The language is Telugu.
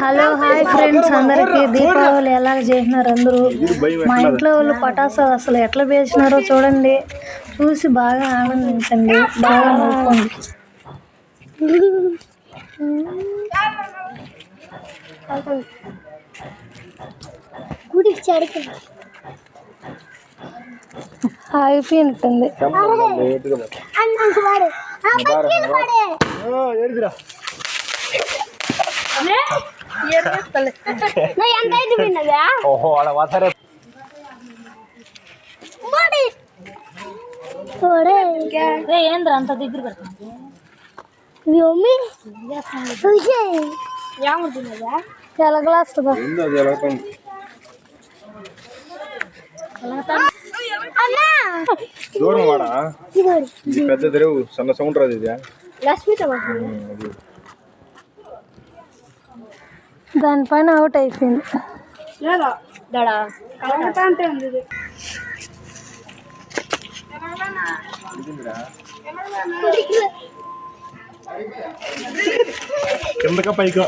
హలో హాయ్ ఫ్రెండ్స్, అందరికి దీపావళి ఎలా చేసినారు అందరూ. మా ఇంట్లో వాళ్ళు పటాసు అసలు ఎట్లా పేల్చినారో చూడండి, చూసి బాగా ఆనందించండి, బాగా నవ్వుకోండి. అయిపోయినట్టుంది. ఏంద్ర అంత దగ్గర పెడతాను ఎలా గ్లాస్ దూరం వాడా పెద్ద తెరువు సన్న సౌండ్ రాదు. ఇది దానిపైన అవుట్ అయిపోయింది. కిందక పైకో